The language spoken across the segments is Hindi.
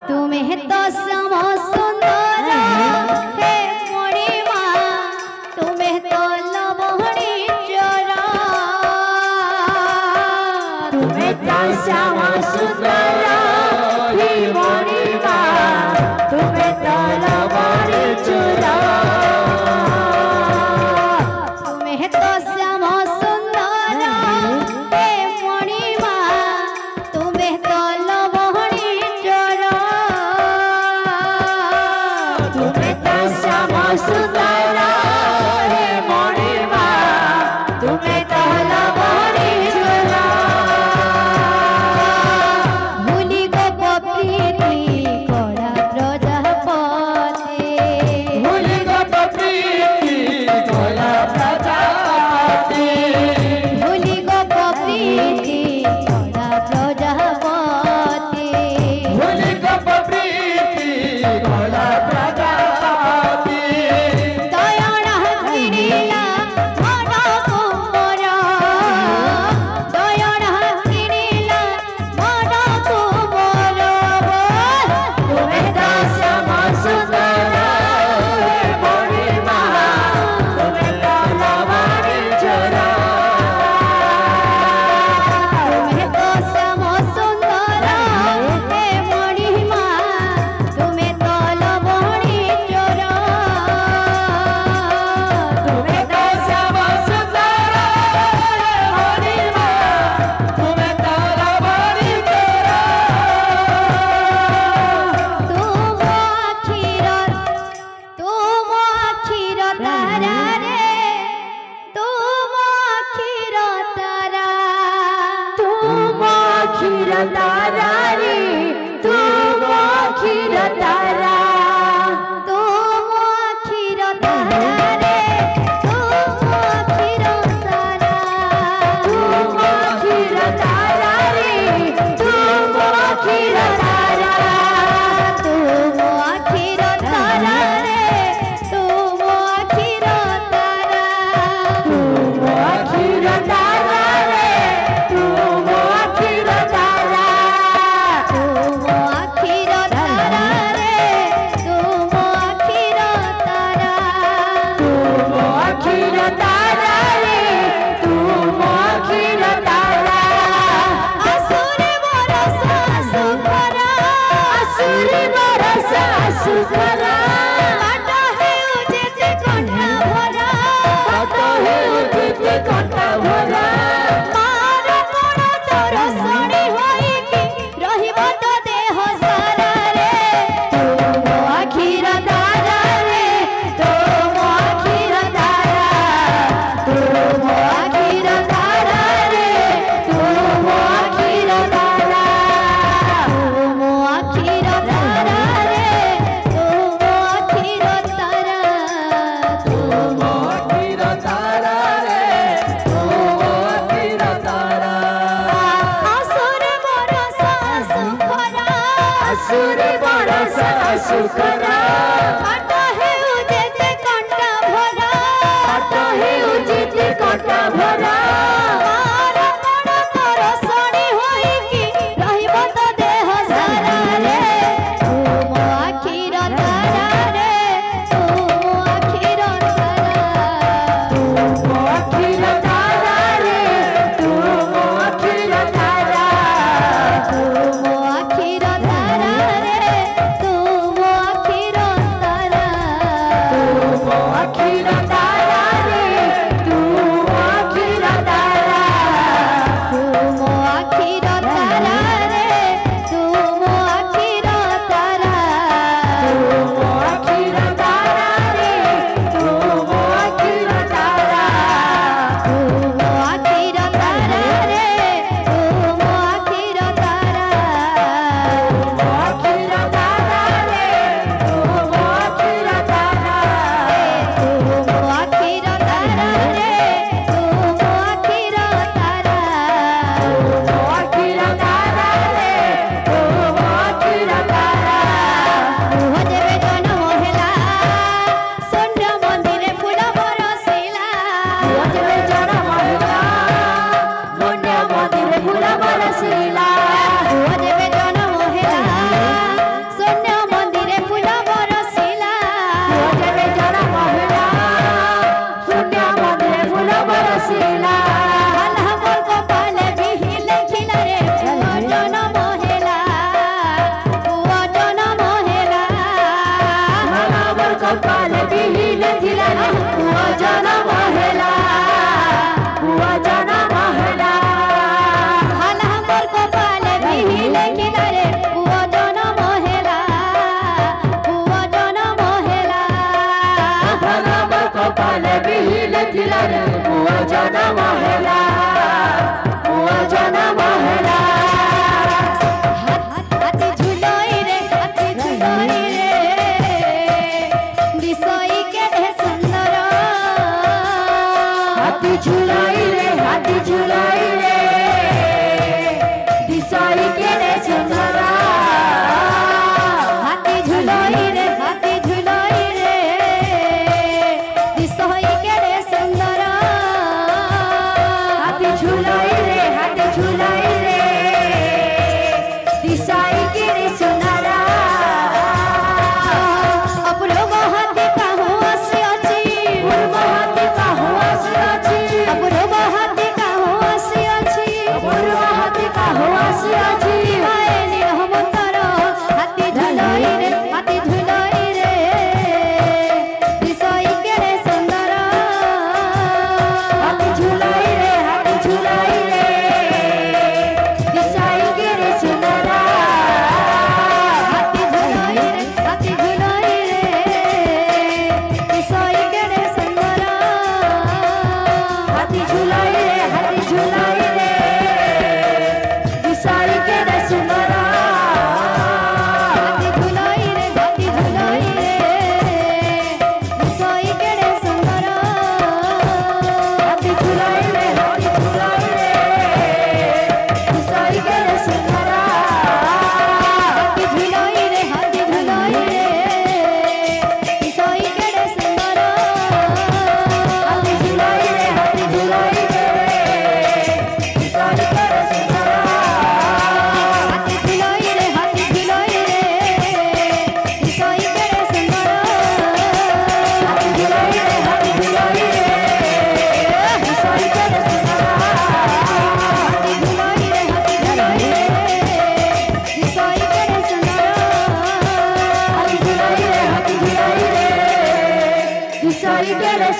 तुम्हें तो सम सुंदर हे मणिमा तुम्हें तो लवणी चरा तुम्हें तो सम सुंदर हे मणिमा तुम्हें तो लवणी चरा तुम्हें तो सम सुंदर हे मणिमा तुम्हें तो लवणी चरा तुम्हें तो सम सुंदर हे मणिमा तुम्हें तो लवणी चरा भूली गो प्रीति करा प्रजापति भूली गो प्रीति करा प्रजापति भूली गो प्रीति करा प्रजापति भूली गो प्रीति करा प्रजापति दयण किणिला मन कुमर दयण किणिला मन कुमर तुम्हें तो सम सुंदर हे मणिमा तुम्हें तो लवणी चरा तुम्हें तो सम सुंदर हे मणिमा तुम्हें तो लवणी चोरा तुम्हें तो सम सुंदर हे मणिमा तुम्हें तो लवणी चरा तुम अखिर तारा रे तुम अखिर तारा तुम अखिर तारा रे तुम अखिर तारा तुम अखिर तारा रे तुम अखिर तारा तुम अखिर तारा रे तुम अखिर तारा तुम अखिर तारा रे तुम अखिर तारा तुम अखिर तारा रे तुम अखिर तारा तुम अखिर तारा रे तुम अखिर तारा तुम अखिर तारा रे तुम अखिर तारा असुरे बरसा सुखरा असुरी बरसा सुखरा काट हेउ जेते कंठा भरा काट हेउ जेते कंठा भरा मार कोण तोर सणी होइकी रहिब तो देह सारा रे तुम अखिर तारा रे तुम अखिर तारा तुम अखिर तारा रे तुम अखिर तारा तुम अखिर तारा रे तुम अखिर तारा तुम अखिर तारा रे तुम अखिर तारा असुरे बरसा सुखरा असुरी बरसा सुखरा काट हेउ जेते कंठा भरा काट हेउ जेते कंठा भरा मार कोण तोर सणी होइकी रहिब तो देह सारा रे तुम अखिर तारा रे तुम अखिर तारा तुम अखिर तारा रे तुम अखिर तारा तुम अखिर तारा रे तुम अखिर तारा तुम अखिर तारा रे तुम अखिर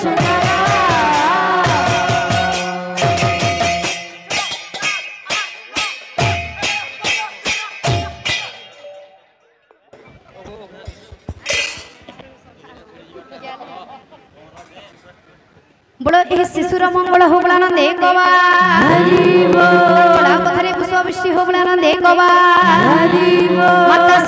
सुनरा बोलो ए शिशुर मंगल होगला नंदे गोवा हरि बोल बोला पथरे पुष्प वृष्टि होगला नंदे गोवा हरि बोल माता